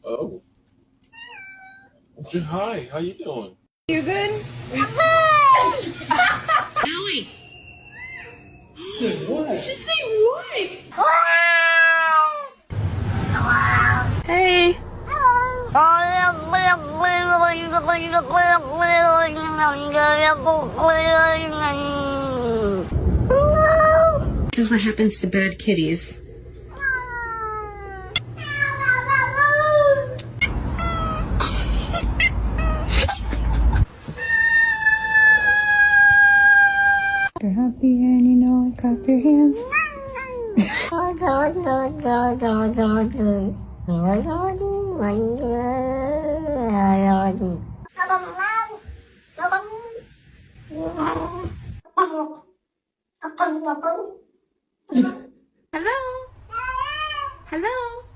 Oh. Hi, how you doing? You good? Ellie! Say what? She say what? Hey. This is what happens to bad kitties. You're happy and you know it, clap your hands. Hello? Hello?